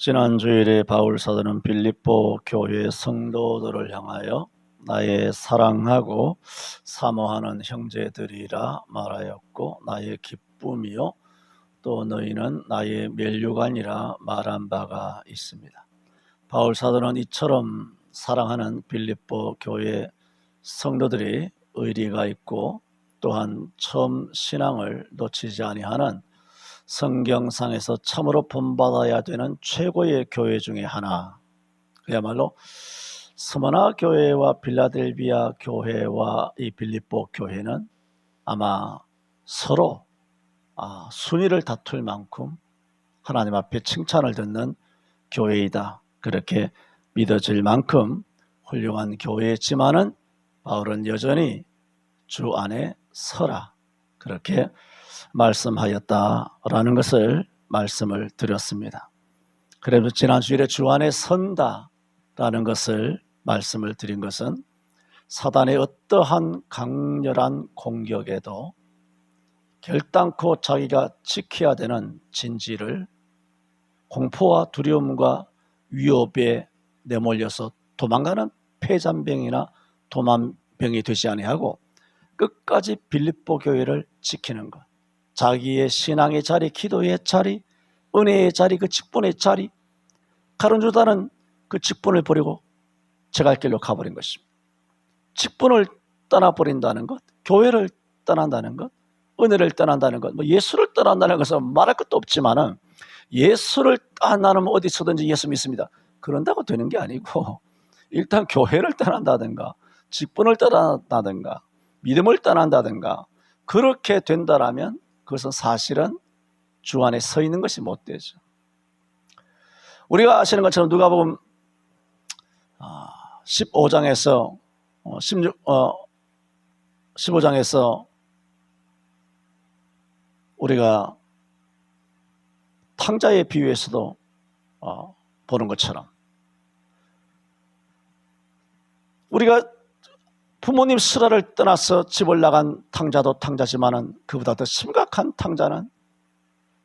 지난 주일에 바울 사도는 빌립보 교회 성도들을 향하여 나의 사랑하고 사모하는 형제들이라 말하였고, 나의 기쁨이요 또 너희는 나의 면류관이라 말한 바가 있습니다. 바울 사도는 이처럼 사랑하는 빌립보 교회 성도들이 의리가 있고 또한 처음 신앙을 놓치지 아니하는 성경상에서 참으로 본받아야 되는 최고의 교회 중에 하나, 그야말로 스무나 교회와 빌라델비아 교회와 이 빌립보 교회는 아마 서로 순위를 다툴 만큼 하나님 앞에 칭찬을 듣는 교회이다, 그렇게 믿어질 만큼 훌륭한 교회였지만은 바울은 여전히 주 안에 서라, 그렇게 말씀하였다라는 것을 말씀을 드렸습니다. 그래서 지난 주일에 주 안에 선다라는 것을 말씀을 드린 것은 사단의 어떠한 강렬한 공격에도 결단코 자기가 지켜야 되는 진지를 공포와 두려움과 위협에 내몰려서 도망가는 폐잔병이나 도만병이 되지 아니하고 끝까지 빌립보 교회를 지키는 것, 자기의 신앙의 자리, 기도의 자리, 은혜의 자리, 그 직분의 자리, 가룟유다는 그 직분을 버리고 제갈 길로 가버린 것입니다. 직분을 떠나버린다는 것, 교회를 떠난다는 것, 은혜를 떠난다는 것, 예수를 떠난다는 것은 말할 것도 없지만은 예수를 나는 어디서든지 예수 믿습니다, 그런다고 되는 게 아니고, 일단 교회를 떠난다든가 직분을 떠난다든가 믿음을 떠난다든가 그렇게 된다라면 그것은 사실은 주 안에 서 있는 것이 못 되죠. 우리가 아시는 것처럼 누가복음 15장에서 15장에서 우리가 탕자의 비유에서도 보는 것처럼 우리가 부모님 슬하를 떠나서 집을 나간 탕자도 탕자지만은 그보다 더 심각한 탕자는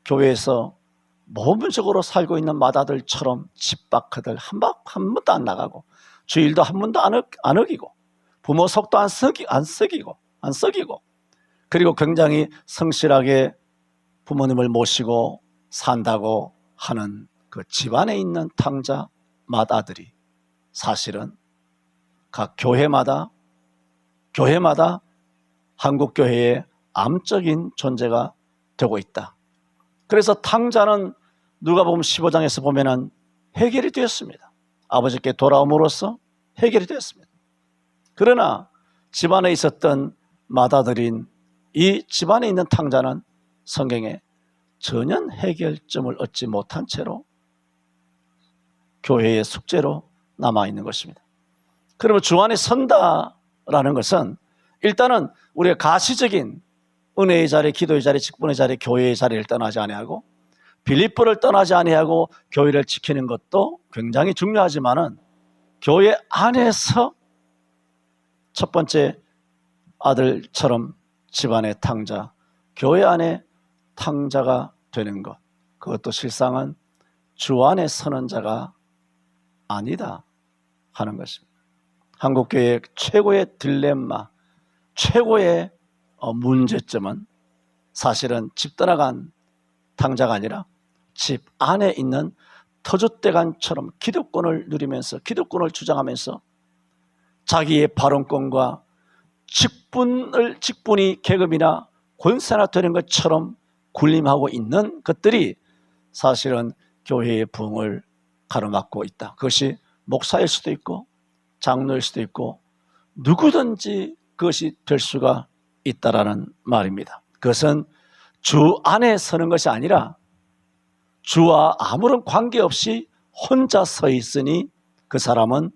교회에서 모범적으로 살고 있는 마다들처럼 집 밖을 한 번도 안 나가고 주일도 한 번도 안 어기고 부모 속도 안 썩이고 그리고 굉장히 성실하게 부모님을 모시고 산다고 하는 그 집안에 있는 탕자 마다들이 사실은 각 교회마다 한국교회의 암적인 존재가 되고 있다. 그래서 탕자는 누가복음 15장에서 보면은 해결이 되었습니다. 아버지께 돌아옴으로써 해결이 되었습니다. 그러나 집안에 있었던 마다들인 이 집안에 있는 탕자는 성경에 전혀 해결점을 얻지 못한 채로 교회의 숙제로 남아있는 것입니다. 그러면 주 안에 선다라는 것은 일단은 우리가 가시적인 은혜의 자리, 기도의 자리, 직분의 자리, 교회의 자리를 떠나지 아니하고 빌립보를 떠나지 아니하고 교회를 지키는 것도 굉장히 중요하지만은 교회 안에서 첫 번째 아들처럼 집안의 탕자, 교회 안에 탕자가 되는 것, 그것도 실상은 주 안에 서는 자가 아니다 하는 것입니다. 한국교회의 최고의 딜레마, 최고의 문제점은 사실은 집 떠나간 탕자가 아니라 집 안에 있는 터줏대감처럼 기득권을 누리면서 기득권을 주장하면서 자기의 발언권과 직분이 계급이나 권세나 되는 것처럼 군림하고 있는 것들이 사실은 교회의 부흥을 가로막고 있다. 그것이 목사일 수도 있고 장로일 수도 있고 누구든지 그것이 될 수가 있다라는 말입니다. 그것은 주 안에 서는 것이 아니라 주와 아무런 관계없이 혼자 서 있으니 그 사람은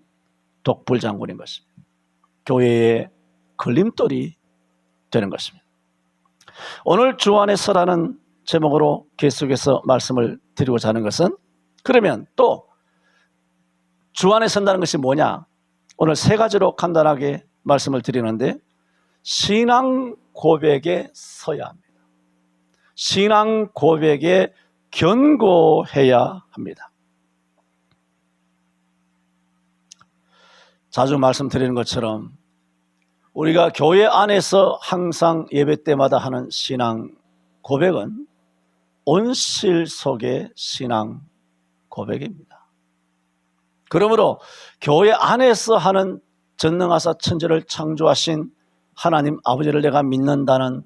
독불장군인 것입니다. 교회의 걸림돌이 되는 것입니다. 오늘 주 안에 서라는 제목으로 계속해서 말씀을 드리고자 하는 것은, 그러면 또 주 안에 선다는 것이 뭐냐? 오늘 세 가지로 간단하게 말씀을 드리는데, 신앙 고백에 서야 합니다. 신앙 고백에 견고해야 합니다. 자주 말씀드리는 것처럼 우리가 교회 안에서 항상 예배 때마다 하는 신앙 고백은 온실 속의 신앙 고백입니다. 그러므로 교회 안에서 하는 전능하사 천지를 창조하신 하나님 아버지를 내가 믿는다는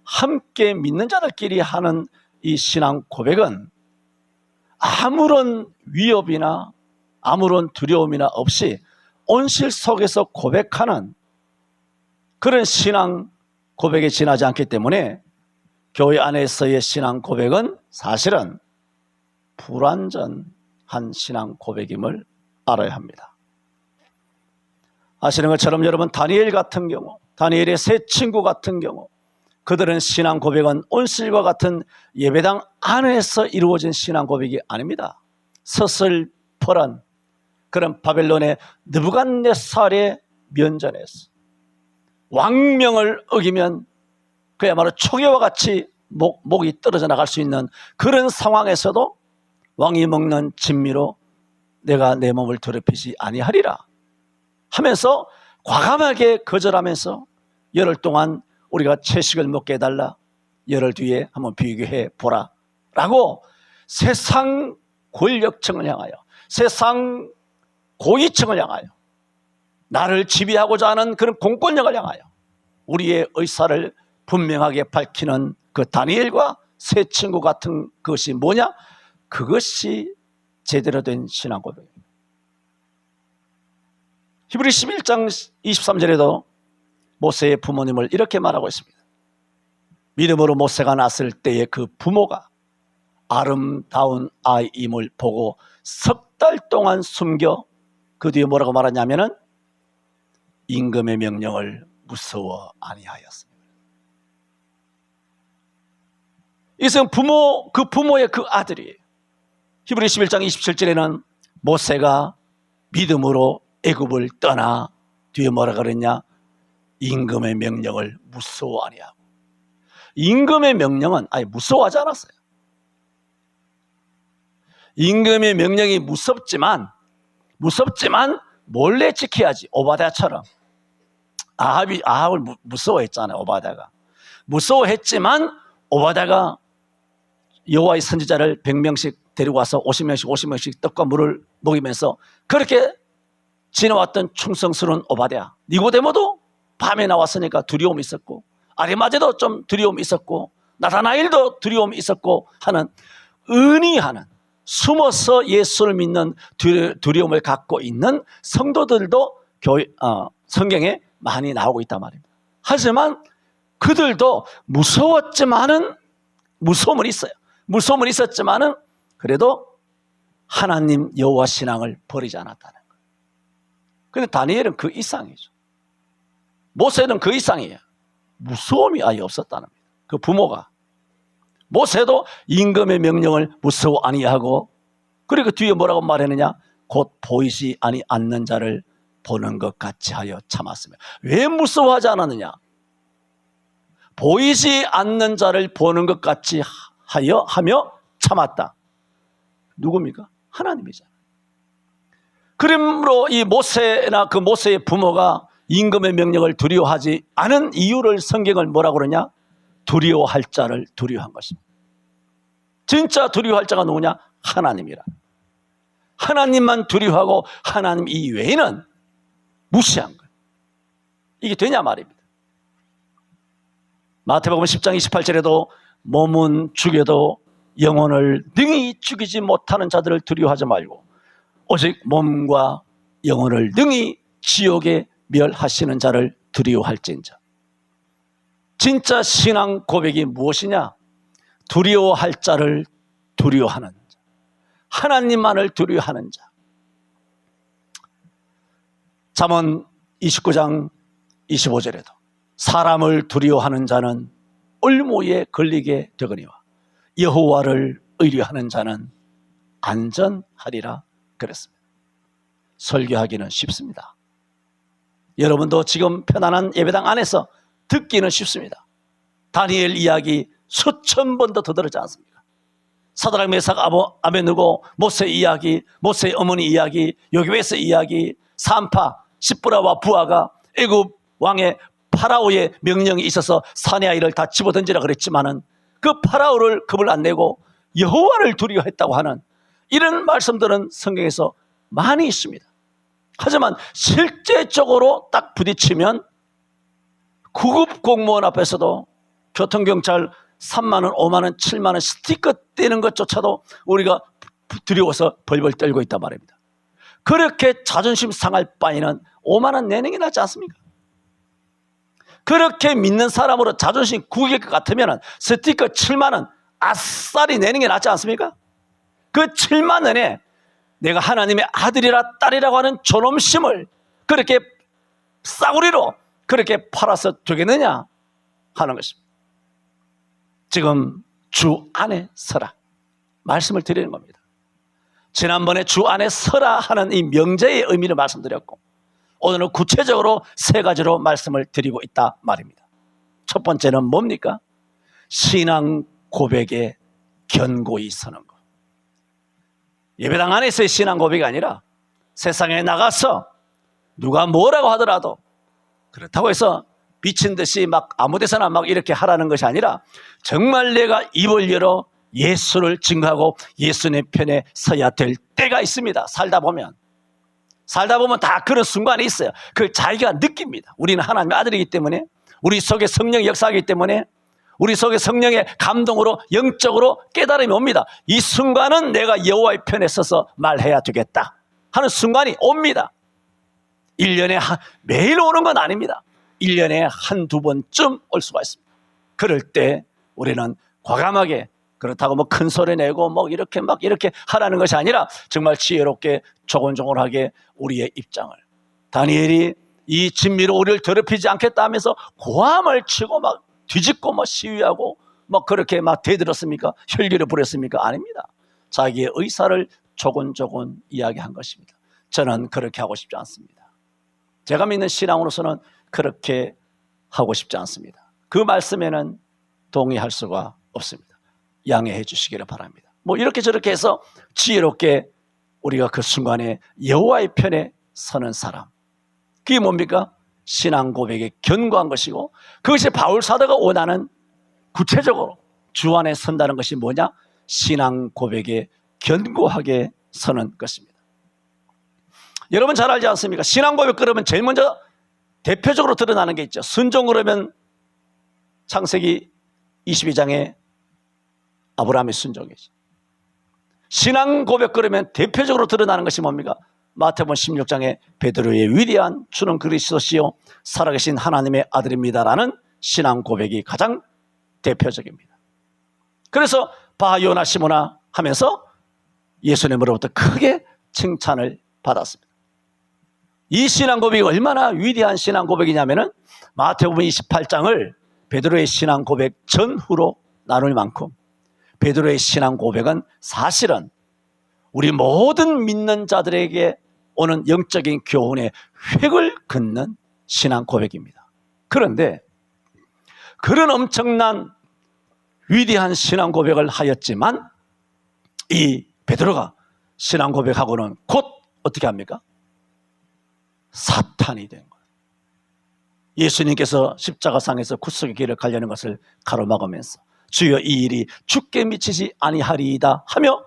함께 믿는 자들끼리 하는 이 신앙 고백은 아무런 위협이나 아무런 두려움이나 없이 온실 속에서 고백하는 그런 신앙 고백에 지나지 않기 때문에 교회 안에서의 신앙 고백은 사실은 불완전한 신앙 고백임을 알아야 합니다. 아시는 것처럼 여러분, 다니엘 같은 경우, 다니엘의 세 친구 같은 경우, 그들은 신앙 고백은 온실과 같은 예배당 안에서 이루어진 신앙 고백이 아닙니다. 서슬퍼런 그런 바벨론의 느부갓네살의 면전에서 왕명을 어기면 그야말로 초계와 같이 목이 떨어져 나갈 수 있는 그런 상황에서도 왕이 먹는 진미로 내가 내 몸을 더럽히지 아니하리라 하면서 과감하게 거절하면서 열흘 동안 우리가 채식을 먹게 해달라, 열흘 뒤에 한번 비교해 보라 라고 세상 권력층을 향하여, 세상 고위층을 향하여, 나를 지배하고자 하는 그런 공권력을 향하여 우리의 의사를 분명하게 밝히는 그 다니엘과 세 친구 같은 것이 뭐냐? 그것이 제대로 된 신앙 고백입니다. 히브리 11장 23절에도 모세의 부모님을 이렇게 말하고 있습니다. 믿음으로 모세가 낳았을 때의 그 부모가 아름다운 아이임을 보고 석 달 동안 숨겨 그 뒤에 뭐라고 말하냐면은 임금의 명령을 무서워 아니하였습니다. 이것은 그 부모의 그 아들이 히브리 11장 27절에는 모세가 믿음으로 애굽을 떠나 뒤에 뭐라 그랬냐? 임금의 명령을 무서워 아니하고. 임금의 명령은 아예 무서워하지 않았어요. 임금의 명령이 무섭지만 몰래 지켜야지. 오바댜처럼 아합을 무서워했잖아요. 오바댜가 무서워했지만 오바댜가 여호와의 선지자를 100명씩 데리고 와서 50명씩 떡과 물을 먹이면서 그렇게 지내왔던 충성스러운 오바댜. 니고데모도 밤에 나왔으니까 두려움이 있었고, 아리마대도 좀 두려움이 있었고, 나다나엘도 두려움이 있었고 하는 은희하는, 숨어서 예수를 믿는 두려움을 갖고 있는 성도들도 성경에 많이 나오고 있단 말입니다. 하지만 그들도 무서웠지만은, 무서움은 있어요. 무서움은 있었지만은 그래도 하나님 여호와 신앙을 버리지 않았다는 거예요. 그런데 다니엘은 그 이상이죠. 모세는 그 이상이에요. 무서움이 아예 없었다는 겁니다. 그 부모가. 모세도 임금의 명령을 무서워 아니하고, 그리고 뒤에 뭐라고 말했느냐? 곧 보이지 않는 자를 보는 것 같이 하여 참았으며. 왜 무서워하지 않았느냐? 보이지 않는 자를 보는 것 같이 하며 참았다. 누굽니까? 하나님이잖아요. 그러므로 이 모세나 그 모세의 부모가 임금의 명령을 두려워하지 않은 이유를 성경을 뭐라고 그러냐? 두려워할 자를 두려워한 것입니다. 진짜 두려워할 자가 누구냐? 하나님이라. 하나님만 두려워하고 하나님 이외에는 무시한 거예요. 이게 되냐 말입니다. 마태복음 10장 28절에도 몸은 죽여도 영혼을 능히 죽이지 못하는 자들을 두려워하지 말고 오직 몸과 영혼을 능히 지옥에 멸하시는 자를 두려워할진저. 진짜 신앙 고백이 무엇이냐? 두려워할 자를 두려워하는 자, 하나님만을 두려워하는 자. 잠언 29장 25절에도 사람을 두려워하는 자는 올무에 걸리게 되거니와 여호와를 의뢰하는 자는 안전하리라 그랬습니다. 설교하기는 쉽습니다. 여러분도 지금 편안한 예배당 안에서 듣기는 쉽습니다. 다니엘 이야기 수천 번도 더 들었지 않습니까? 사드락 메삭 아벤느고 모세 이야기, 모세의 어머니 이야기, 요괴의 이야기, 산파 시브라와 부하가 애굽 왕의 파라오의 명령이 있어서 산의 아이를 다 집어던지라 그랬지만은 그 파라오를 겁을 안 내고 여호와를 두려워했다고 하는 이런 말씀들은 성경에서 많이 있습니다. 하지만 실제적으로 딱 부딪히면 구급 공무원 앞에서도 교통경찰 3만 원, 5만 원, 7만 원 스티커 떼는 것조차도 우리가 두려워서 벌벌 떨고 있단 말입니다. 그렇게 자존심 상할 바에는 5만 원 내는 게 낫지 않습니까? 그렇게 믿는 사람으로 자존심 구길 것 같으면 스티커 7만 원 아싸리 내는 게 낫지 않습니까? 그 7만 원에 내가 하나님의 아들이라 딸이라고 하는 존엄심을 그렇게 싸구리로 그렇게 팔아서 되겠느냐 하는 것입니다. 지금 주 안에 서라 말씀을 드리는 겁니다. 지난번에 주 안에 서라 하는 이 명제의 의미를 말씀드렸고 오늘은 구체적으로 세 가지로 말씀을 드리고 있다 말입니다. 첫 번째는 뭡니까? 신앙 고백에 견고히 서는 것. 예배당 안에서의 신앙 고백이 아니라 세상에 나가서 누가 뭐라고 하더라도 그렇다고 해서 미친 듯이 막 아무 데서나 막 이렇게 하라는 것이 아니라 정말 내가 입을 열어 예수를 증거하고 예수님 편에 서야 될 때가 있습니다. 살다 보면 다 그런 순간이 있어요. 그걸 자기가 느낍니다. 우리는 하나님의 아들이기 때문에 우리 속에 성령이 역사하기 때문에 우리 속에 성령의 감동으로 영적으로 깨달음이 옵니다. 이 순간은 내가 여호와의 편에 서서 말해야 되겠다 하는 순간이 옵니다. 1년에 매일 오는 건 아닙니다. 1년에 한두 번쯤 올 수가 있습니다. 그럴 때 우리는 과감하게 그렇다고 뭐 큰 소리 내고 뭐 이렇게 하라는 것이 아니라 정말 지혜롭게 조곤조곤하게 우리의 입장을 다니엘이 이 진미로 우리를 더럽히지 않겠다 하면서 고함을 치고 막 뒤집고 뭐 시위하고 뭐 그렇게 막 대들었습니까? 혈기를 부렸습니까? 아닙니다. 자기의 의사를 조곤조곤 이야기한 것입니다. 저는 그렇게 하고 싶지 않습니다. 제가 믿는 신앙으로서는 그렇게 하고 싶지 않습니다. 그 말씀에는 동의할 수가 없습니다. 양해해 주시기를 바랍니다. 뭐 이렇게 저렇게 해서 지혜롭게 우리가 그 순간에 여호와의 편에 서는 사람, 그게 뭡니까? 신앙 고백에 견고한 것이고 그것이 바울 사도가 원하는 구체적으로 주 안에 선다는 것이 뭐냐? 신앙 고백에 견고하게 서는 것입니다. 여러분 잘 알지 않습니까? 신앙 고백 그러면 제일 먼저 대표적으로 드러나는 게 있죠. 순종 그러면 창세기 22장에 아브라함의 순종이죠. 신앙 고백 그러면 대표적으로 드러나는 것이 뭡니까? 마태복음 16장에 베드로의 위대한 주는 그리스도시요 살아계신 하나님의 아들입니다라는 신앙 고백이 가장 대표적입니다. 그래서 바요나 시모나 하면서 예수님으로부터 크게 칭찬을 받았습니다. 이 신앙 고백이 얼마나 위대한 신앙 고백이냐면은 마태복음 28장을 베드로의 신앙 고백 전후로 나눌 만큼 베드로의 신앙 고백은 사실은 우리 모든 믿는 자들에게 오는 영적인 교훈의 획을 긋는 신앙 고백입니다. 그런데 그런 엄청난 위대한 신앙 고백을 하였지만 이 베드로가 신앙 고백하고는 곧 어떻게 합니까? 사탄이 된 거예요. 예수님께서 십자가상에서 구속의 길을 가려는 것을 가로막으면서 주여 이 일이 주께 미치지 아니하리이다 하며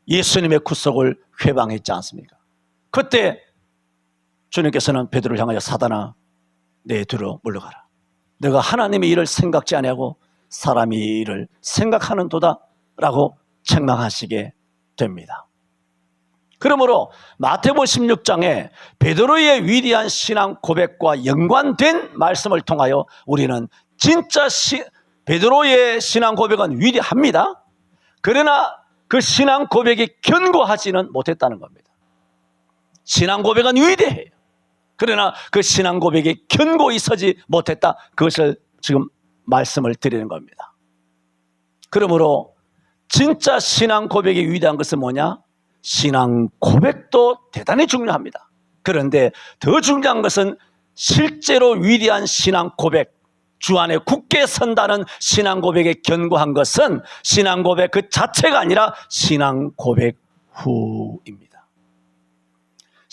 예수님의 구속을 회방했지 않습니까? 그때 주님께서는 베드로를 향하여 사단아 내 뒤로 물러가라. 너가 하나님의 일을 생각지 아니하고 사람의 일을 생각하는 도다 라고 책망하시게 됩니다. 그러므로 마태복음 16장에 베드로의 위대한 신앙 고백과 연관된 말씀을 통하여 우리는 진짜 베드로의 신앙 고백은 위대합니다. 그러나 그 신앙 고백이 견고하지는 못했다는 겁니다. 신앙 고백은 위대해요. 그러나 그 신앙 고백이 견고히 서지 못했다. 그것을 지금 말씀을 드리는 겁니다. 그러므로 진짜 신앙 고백이 위대한 것은 뭐냐? 신앙 고백도 대단히 중요합니다. 그런데 더 중요한 것은 실제로 위대한 신앙 고백, 주 안에 굳게 선다는 신앙 고백에 견고한 것은 신앙 고백 그 자체가 아니라 신앙 고백 후입니다.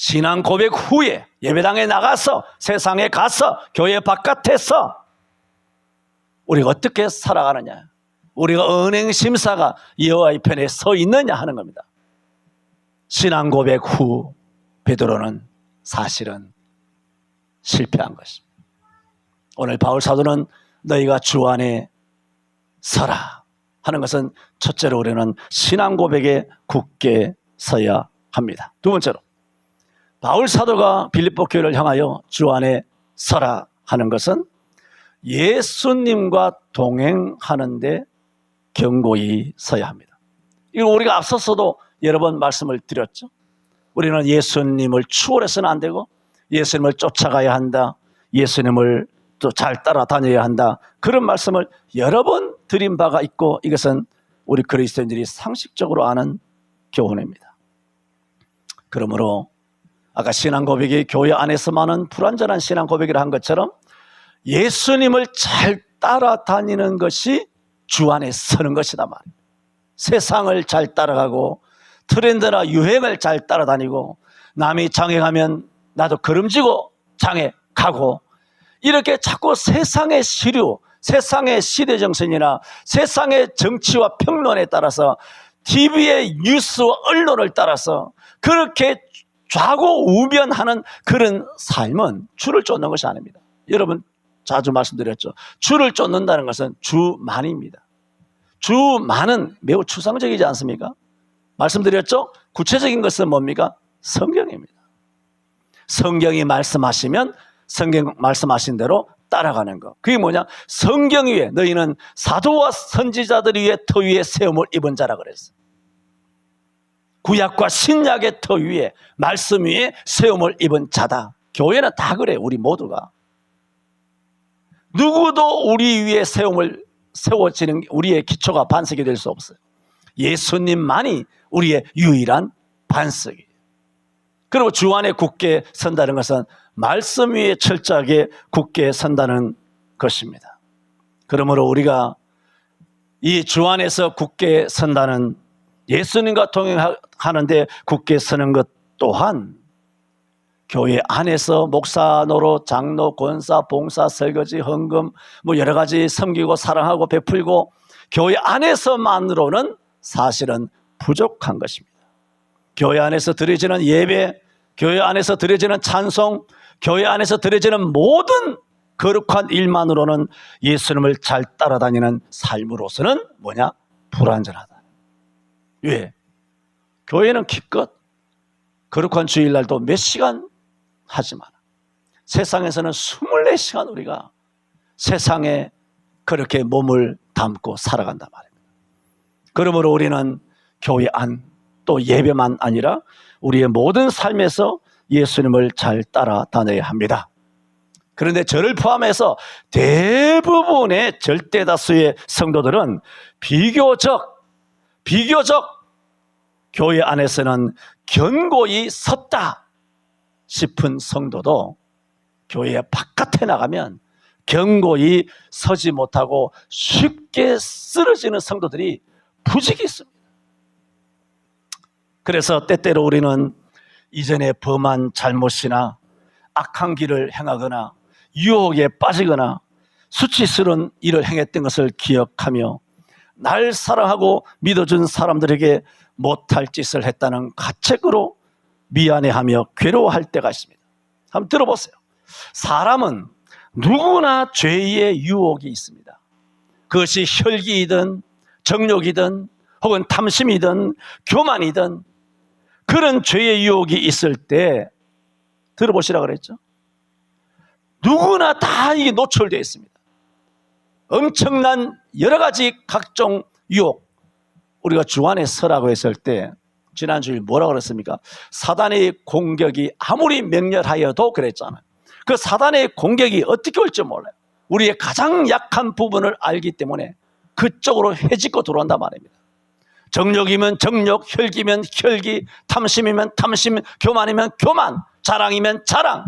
신앙 고백 후에 예배당에 나가서 세상에 가서 교회 바깥에서 우리가 어떻게 살아가느냐, 우리가 은행심사가 여호와의 편에 서 있느냐 하는 겁니다. 신앙 고백 후 베드로는 사실은 실패한 것입니다. 오늘 바울 사도는 너희가 주 안에 서라 하는 것은 첫째로 우리는 신앙 고백에 굳게 서야 합니다. 두 번째로 바울 사도가 빌립보 교회를 향하여 주 안에 서라 하는 것은 예수님과 동행하는데 견고히 서야 합니다. 이거 우리가 앞서서도 여러 번 말씀을 드렸죠. 우리는 예수님을 추월해서는 안 되고 예수님을 쫓아가야 한다, 예수님을 또 잘 따라다녀야 한다, 그런 말씀을 여러 번 드린 바가 있고, 이것은 우리 그리스도인들이 상식적으로 아는 교훈입니다. 그러므로 아까 신앙 고백이 교회 안에서만은 불완전한 신앙 고백이라 한 것처럼 예수님을 잘 따라다니는 것이 주 안에 서는 것이다 말입니다. 세상을 잘 따라가고 트렌드나 유행을 잘 따라다니고 남이 장애가면 나도 걸음지고 장애가고, 이렇게 자꾸 세상의 시류, 세상의 시대정신이나 세상의 정치와 평론에 따라서 TV의 뉴스와 언론을 따라서 그렇게 좌고우면하는 그런 삶은 주를 쫓는 것이 아닙니다. 여러분 자주 말씀드렸죠. 주를 쫓는다는 것은 주만입니다. 주만은 매우 추상적이지 않습니까? 말씀드렸죠? 구체적인 것은 뭡니까? 성경입니다. 성경이 말씀하시면 성경 말씀하신 대로 따라가는 것. 그게 뭐냐? 성경 위에 너희는 사도와 선지자들 위에 터 위에 세움을 입은 자라 그랬어요. 구약과 신약의 터 위에 말씀 위에 세움을 입은 자다. 교회는 다 그래요. 우리 모두가. 누구도 우리 위에 세워지는 우리의 기초가 반석이 될 수 없어요. 예수님만이 우리의 유일한 반석이에요. 그리고 주 안에 굳게 선다는 것은 말씀 위에 철저하게 굳게 선다는 것입니다. 그러므로 우리가 이 주 안에서 굳게 선다는, 예수님과 동행하는데 굳게 서는 것 또한 교회 안에서 목사 노릇, 장로, 권사, 봉사, 설거지, 헌금 뭐 여러 가지 섬기고 사랑하고 베풀고 교회 안에서만으로는 사실은 부족한 것입니다. 교회 안에서 드려지는 예배, 교회 안에서 드려지는 찬송, 교회 안에서 드려지는 모든 거룩한 일만으로는 예수님을 잘 따라다니는 삶으로서는 뭐냐? 불완전하다. 왜? 교회는 기껏 거룩한 주일날도 몇 시간 하지만 세상에서는 24시간 우리가 세상에 그렇게 몸을 담고 살아간단 말입니다. 그러므로 우리는 교회 안, 또 예배만 아니라 우리의 모든 삶에서 예수님을 잘 따라다녀야 합니다. 그런데 저를 포함해서 대부분의 절대 다수의 성도들은 비교적 교회 안에서는 견고히 섰다 싶은 성도도 교회 바깥에 나가면 견고히 서지 못하고 쉽게 쓰러지는 성도들이 부지기 있습니다. 그래서 때때로 우리는 이전에 범한 잘못이나 악한 길을 행하거나 유혹에 빠지거나 수치스러운 일을 행했던 것을 기억하며 날 사랑하고 믿어준 사람들에게 못할 짓을 했다는 가책으로 미안해하며 괴로워할 때가 있습니다. 한번 들어보세요. 사람은 누구나 죄의 유혹이 있습니다. 그것이 혈기이든 정욕이든 혹은 탐심이든 교만이든 그런 죄의 유혹이 있을 때 들어보시라 그랬죠. 누구나 다 이게 노출되어 있습니다. 엄청난 여러 가지 각종 유혹. 우리가 주 안에 서라고 했을 때 지난주에 뭐라고 그랬습니까? 사단의 공격이 아무리 맹렬하여도 그랬잖아요. 그 사단의 공격이 어떻게 올지 몰라요. 우리의 가장 약한 부분을 알기 때문에 그쪽으로 헤집고 들어온단 말입니다. 정욕이면 정욕, 혈기면 혈기, 탐심이면 탐심, 교만이면 교만, 자랑이면 자랑,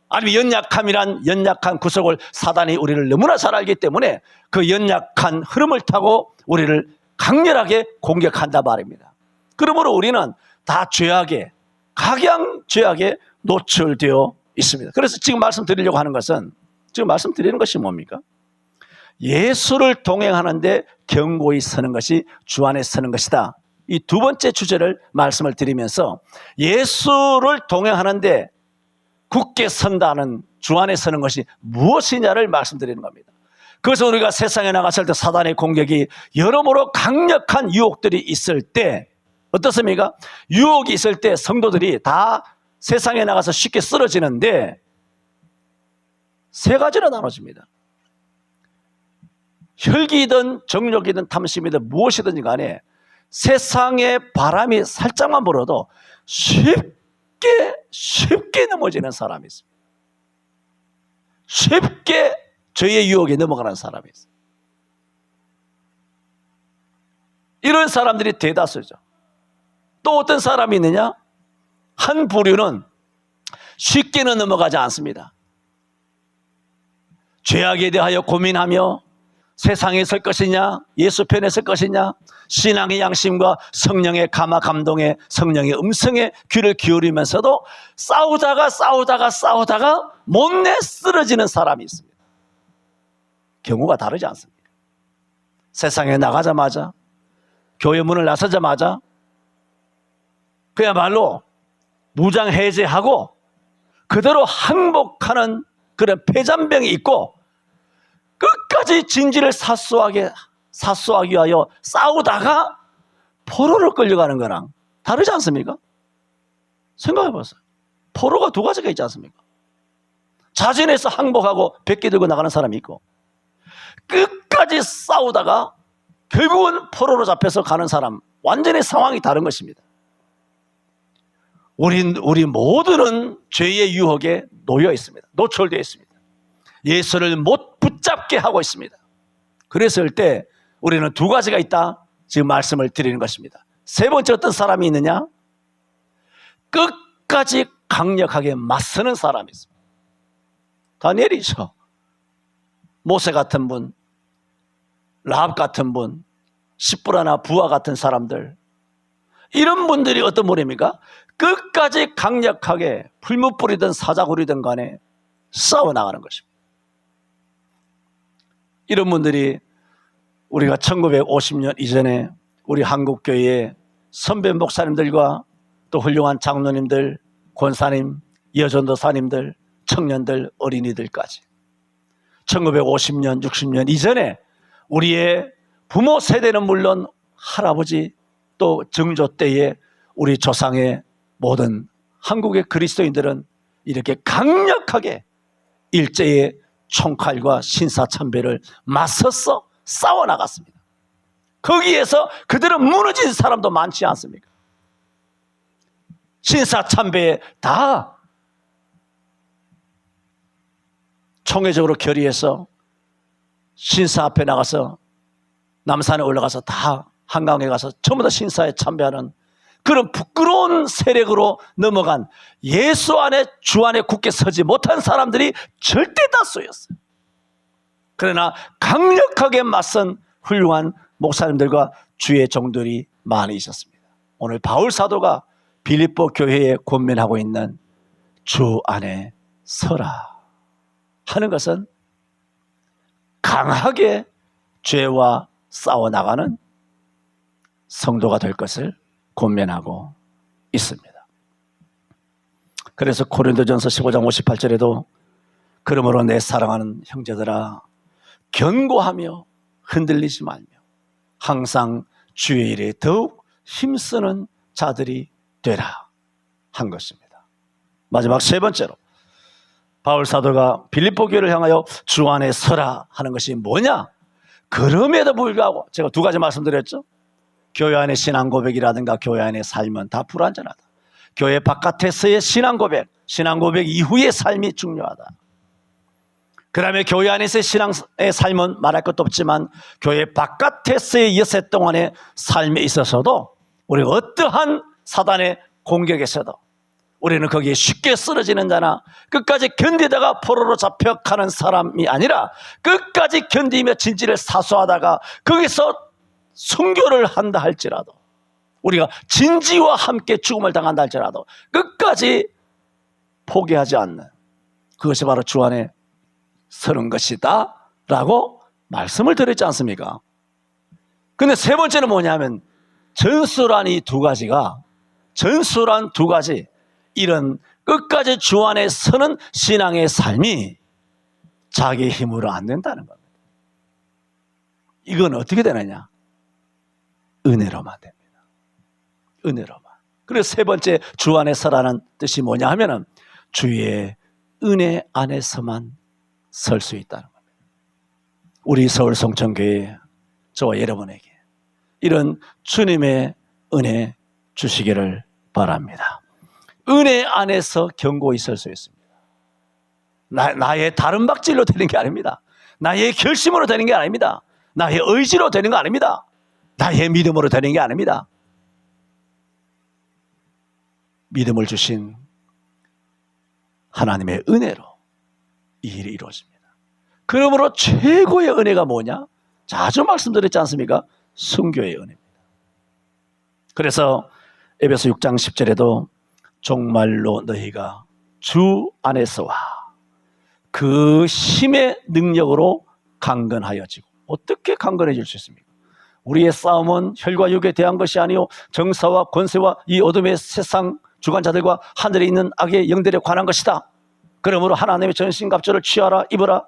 아니면 연약함이란 연약한 구석을 사단이 우리를 너무나 잘 알기 때문에 그 연약한 흐름을 타고 우리를 강렬하게 공격한단 말입니다. 그러므로 우리는 다 죄악에 각양 죄악에 노출되어 있습니다. 그래서 지금 말씀드리려고 하는 것은, 지금 말씀드리는 것이 뭡니까? 예수를 동행하는데 견고히 서는 것이 주 안에 서는 것이다. 이 두 번째 주제를 말씀을 드리면서 예수를 동행하는데 굳게 선다는, 주 안에 서는 것이 무엇이냐를 말씀드리는 겁니다. 그래서 우리가 세상에 나갔을 때 사단의 공격이 여러모로 강력한 유혹들이 있을 때 어떻습니까? 유혹이 있을 때 성도들이 다 세상에 나가서 쉽게 쓰러지는데 세 가지로 나눠집니다. 혈기든 정욕이든 탐심이든 무엇이든지 간에 세상의 바람이 살짝만 불어도 쉽게 넘어지는 사람이 있습니다. 쉽게 죄의 유혹에 넘어가는 사람이 있어요. 이런 사람들이 대다수죠. 또 어떤 사람이 있느냐? 한 부류는 쉽게는 넘어가지 않습니다. 죄악에 대하여 고민하며 세상에 설 것이냐, 예수 편에 설 것이냐, 신앙의 양심과 성령의 감화 감동에, 성령의 음성에 귀를 기울이면서도 싸우다가 못내 쓰러지는 사람이 있습니다. 경우가 다르지 않습니까? 세상에 나가자마자, 교회 문을 나서자마자 그야말로 무장 해제하고 그대로 항복하는 그런 패잔병이 있고, 끝까지 진지를 사수하기 위하여 싸우다가 포로로 끌려가는 거랑 다르지 않습니까? 생각해 보세요. 포로가 두 가지가 있지 않습니까? 자진해서 항복하고 백기 들고 나가는 사람이 있고, 끝까지 싸우다가 결국은 포로로 잡혀서 가는 사람, 완전히 상황이 다른 것입니다. 우리 모두는 죄의 유혹에 놓여 있습니다. 노출되어 있습니다. 예수를 못 붙잡게 하고 있습니다. 그랬을 때 우리는 두 가지가 있다, 지금 말씀을 드리는 것입니다. 세 번째, 어떤 사람이 있느냐? 끝까지 강력하게 맞서는 사람이 있습니다. 다니엘이죠. 모세 같은 분, 라합 같은 분, 십부라나 부하 같은 사람들, 이런 분들이 어떤 분입니까? 끝까지 강력하게 풀무불이든 사자굴이든 간에 싸워나가는 것입니다. 이런 분들이 우리가 1950년 이전에 우리 한국교회의 선배 목사님들과 또 훌륭한 장로님들, 권사님, 여전도사님들, 청년들, 어린이들까지 1950년, 60년 이전에 우리의 부모 세대는 물론 할아버지 또 정조 때에 우리 조상의 모든 한국의 그리스도인들은 이렇게 강력하게 일제의 총칼과 신사참배를 맞서서 싸워나갔습니다. 거기에서 그들은 무너진 사람도 많지 않습니까? 신사참배에 다 총회적으로 결의해서 신사 앞에 나가서 남산에 올라가서 다 한강에 가서 전부 다 신사에 참배하는 그런 부끄러운 세력으로 넘어간, 예수 안에, 주 안에 굳게 서지 못한 사람들이 절대 다수였어요. 그러나 강력하게 맞선 훌륭한 목사님들과 주의 종들이 많이 있었습니다. 오늘 바울 사도가 빌립보 교회에 권면하고 있는 주 안에 서라 하는 것은 강하게 죄와 싸워나가는 성도가 될 것을 권면하고 있습니다. 그래서 고린도전서 15장 58절에도 그러므로 내 사랑하는 형제들아 견고하며 흔들리지 말며 항상 주의 일에 더욱 힘쓰는 자들이 되라 한 것입니다. 마지막 세 번째로 바울 사도가 빌립보 교회를 향하여 주 안에 서라 하는 것이 뭐냐? 그럼에도 불구하고 제가 두 가지 말씀드렸죠. 교회 안의 신앙 고백이라든가 교회 안의 삶은 다 불완전하다. 교회 바깥에서의 신앙 고백 이후의 삶이 중요하다. 그 다음에 교회 안에서의 신앙의 삶은 말할 것도 없지만 교회 바깥에서의 여세 동안의 삶에 있어서도 우리가 어떠한 사단의 공격에서도 우리는 거기에 쉽게 쓰러지는 자나 끝까지 견디다가 포로로 잡혀가는 사람이 아니라 끝까지 견디며 진지를 사수하다가 거기서 순교를 한다 할지라도 우리가 진지와 함께 죽음을 당한다 할지라도 끝까지 포기하지 않는, 그것이 바로 주 안에 서는 것이다 라고 말씀을 드렸지 않습니까? 근데 세 번째는 뭐냐면, 전술한 이 두 가지가, 전술한 두 가지, 이런 끝까지 주 안에 서는 신앙의 삶이 자기 힘으로 안 된다는 겁니다. 이건 어떻게 되느냐? 은혜로만 됩니다. 은혜로만. 그리고 세 번째, 주 안에 서라는 뜻이 뭐냐 하면은 주의 은혜 안에서만 설 수 있다는 겁니다. 우리 서울 성천교회, 저와 여러분에게 이런 주님의 은혜 주시기를 바랍니다. 은혜 안에서 견고히 설 수 있습니다. 나의 다른 박질로 되는 게 아닙니다. 나의 결심으로 되는 게 아닙니다. 나의 의지로 되는 거 아닙니다. 나의 믿음으로 되는 게 아닙니다. 믿음을 주신 하나님의 은혜로 이 일이 이루어집니다. 그러므로 최고의 은혜가 뭐냐? 자주 말씀드렸지 않습니까? 순교의 은혜입니다. 그래서 에베소 6장 10절에도 정말로 너희가 주 안에서와 그 힘의 능력으로 강건하여지고. 어떻게 강건해질 수 있습니까? 우리의 싸움은 혈과 육에 대한 것이 아니요 정사와 권세와 이 어둠의 세상 주관자들과 하늘에 있는 악의 영들에 관한 것이다. 그러므로 하나님의 전신갑주를 취하라, 입어라.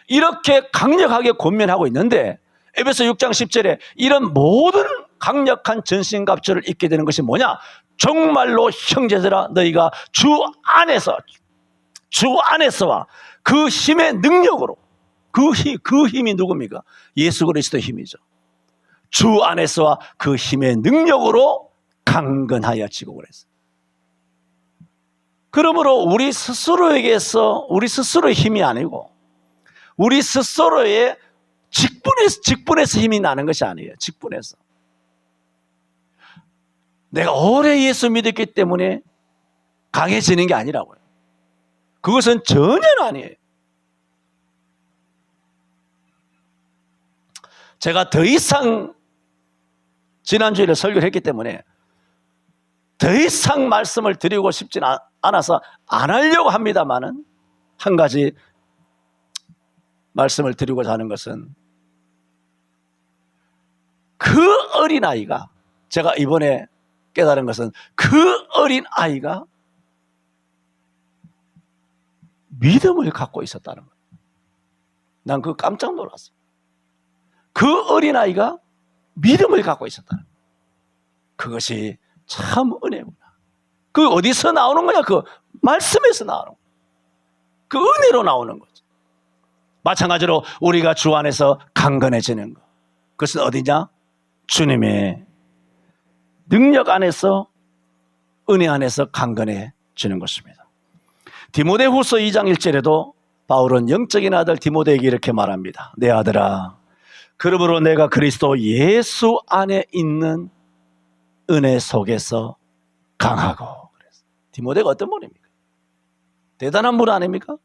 이렇게 강력하게 권면하고 있는데, 에베소 6장 10절에 이런 모든 강력한 전신갑주를 입게 되는 것이 뭐냐? 정말로 형제들아 너희가 주 안에서와 그 힘의 능력으로, 그 힘이 누굽니까? 예수 그리스도의 힘이죠. 주 안에서와 그 힘의 능력으로 강건하여지고 그랬어요. 그러므로 우리 스스로에게서, 우리 스스로의 힘이 아니고 우리 스스로의 직분에서 힘이 나는 것이 아니에요. 직분에서. 내가 오래 예수 믿었기 때문에 강해지는 게 아니라고요. 그것은 전혀 아니에요. 제가 더 이상 지난주에 설교를 했기 때문에 더 이상 말씀을 드리고 싶진 않아서 안 하려고 합니다만은, 한 가지 말씀을 드리고자 하는 것은, 그 어린아이가, 제가 이번에 깨달은 것은 그 어린아이가 믿음을 갖고 있었다는 거예요. 난 그거 깜짝 놀랐어요. 그 어린아이가 믿음을 갖고 있었다는 거예요. 그것이 참 은혜구나. 그 어디서 나오는 거냐? 그 말씀에서 나오는 거예요. 그 은혜로 나오는 거죠. 마찬가지로 우리가 주 안에서 강건해지는 것, 그것은 어디냐? 주님의 능력 안에서, 은혜 안에서 강건해지는 것입니다. 디모데후서 2장 1절에도 바울은 영적인 아들 디모데에게 이렇게 말합니다. 내 아들아, 그러므로 내가 그리스도 예수 안에 있는 은혜 속에서 강하고. 디모데가 어떤 분입니까? 대단한 분 아닙니까?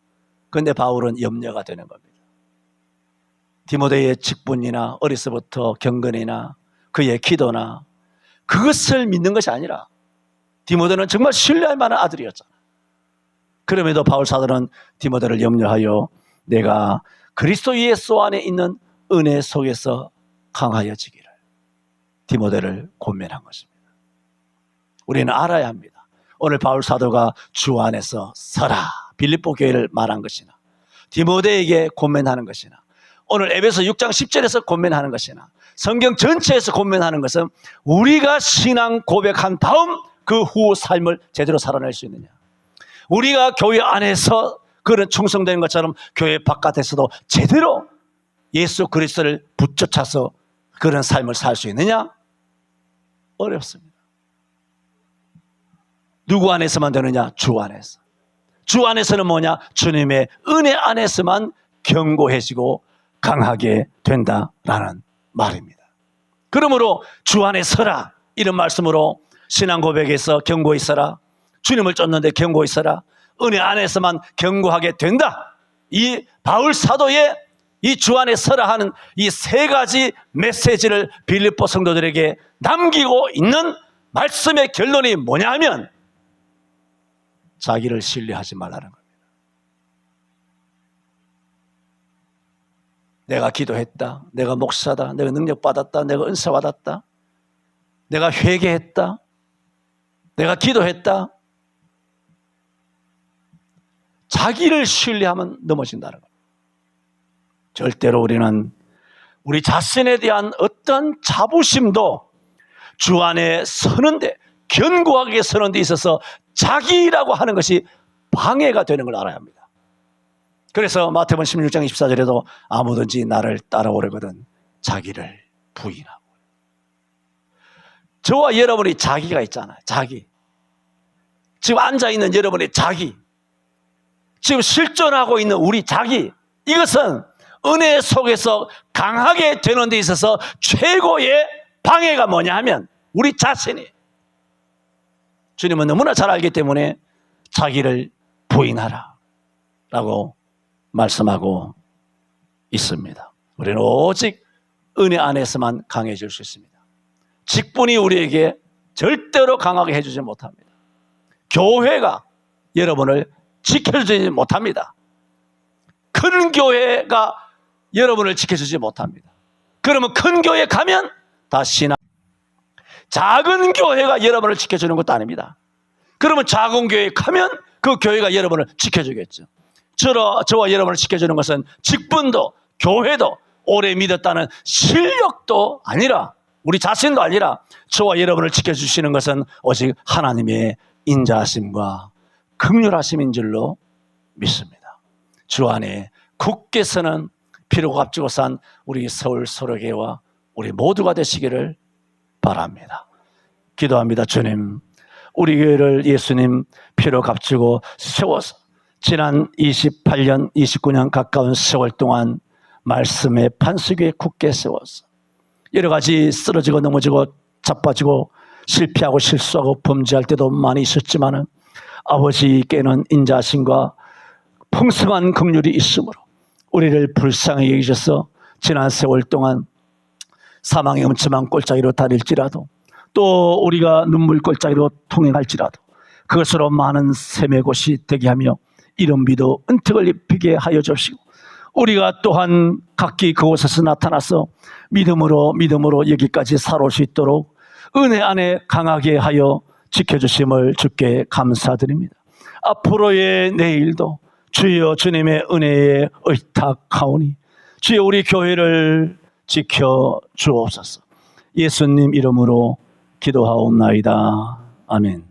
그런데 바울은 염려가 되는 겁니다. 디모데의 직분이나 어려서부터 경건이나 그의 기도나 그것을 믿는 것이 아니라, 디모데는 정말 신뢰할 만한 아들이었잖아. 그럼에도 바울 사도는 디모데를 염려하여 내가 그리스도 예수 안에 있는 은혜 속에서 강하여지기를 디모데를 권면한 것입니다. 우리는 알아야 합니다. 오늘 바울 사도가 주 안에서 서라, 빌립보 교회를 말한 것이나, 디모데에게 권면하는 것이나, 오늘 에베소 6장 10절에서 권면하는 것이나, 성경 전체에서 권면하는 것은 우리가 신앙 고백한 다음 그 후 삶을 제대로 살아낼 수 있느냐, 우리가 교회 안에서 그런 충성되는 것처럼 교회 바깥에서도 제대로 예수 그리스도를 붙여차서 그런 삶을 살 수 있느냐? 어렵습니다. 누구 안에서만 되느냐? 주 안에서. 주 안에서는 뭐냐? 주님의 은혜 안에서만 견고해지고 강하게 된다라는 말입니다. 그러므로 주 안에 서라, 이런 말씀으로 신앙 고백에서 견고히 서라, 주님을 쫓는데 견고히 서라, 은혜 안에서만 견고하게 된다. 이 바울 사도의 이 주 안에 서라 하는 이 세 가지 메시지를 빌립보 성도들에게 남기고 있는 말씀의 결론이 뭐냐 하면 자기를 신뢰하지 말라는 겁니다. 내가 기도했다, 내가 목사다, 내가 능력받았다, 내가 은사 받았다, 내가 회개했다, 내가 기도했다. 자기를 신뢰하면 넘어진다는 겁니다. 절대로 우리는 우리 자신에 대한 어떤 자부심도 주 안에 서는데, 견고하게 서는 데 있어서 자기라고 하는 것이 방해가 되는 걸 알아야 합니다. 그래서 마태복음 16장 24절에도 아무든지 나를 따라오려거든 자기를 부인하고. 저와 여러분이 자기가 있잖아요. 자기. 지금 앉아있는 여러분의 자기, 지금 실존하고 있는 우리 자기, 이것은 은혜 속에서 강하게 되는 데 있어서 최고의 방해가 뭐냐 하면 우리 자신이. 주님은 너무나 잘 알기 때문에 자기를 부인하라 라고 말씀하고 있습니다. 우리는 오직 은혜 안에서만 강해질 수 있습니다. 직분이 우리에게 절대로 강하게 해주지 못합니다. 교회가 여러분을 지켜주지 못합니다. 큰 교회가 여러분을 지켜주지 못합니다. 그러면 큰 교회 가면 다 신앙. 작은 교회가 여러분을 지켜주는 것도 아닙니다. 그러면 작은 교회에 가면 그 교회가 여러분을 지켜주겠죠. 저와 여러분을 지켜주는 것은 직분도 교회도 오래 믿었다는 실력도 아니라, 우리 자신도 아니라, 저와 여러분을 지켜주시는 것은 오직 하나님의 인자하심과 긍휼하심인 줄로 믿습니다. 주 안에 굳게 서는 피로 값지고 산 우리 서울 소로교회와 우리 모두가 되시기를 바랍니다. 기도합니다. 주님, 우리 교회를 예수님 피로 값지고 세워서 지난 28년, 29년 가까운 세월 동안 말씀의 반석 위에 굳게 세워서 여러 가지 쓰러지고 넘어지고 자빠지고 실패하고 실수하고 범죄할 때도 많이 있었지만은 아버지께는 인자하심과 풍성한 긍휼이 있으므로 우리를 불쌍히 여기셔서 지난 세월 동안 사망의 음침한 골짜기로 다닐지라도, 또 우리가 눈물 골짜기로 통행할지라도 그것으로 많은 샘의 곳이 되게 하며 이런 믿어 은택을 입히게 하여 주시고, 우리가 또한 각기 그곳에서 나타나서 믿음으로 여기까지 살아올 수 있도록 은혜 안에 강하게 하여 지켜주심을 주께 감사드립니다. 앞으로의 내일도 주여 주님의 은혜에 의탁하오니 주여 우리 교회를 지켜 주옵소서. 예수님 이름으로 기도하옵나이다. 아멘.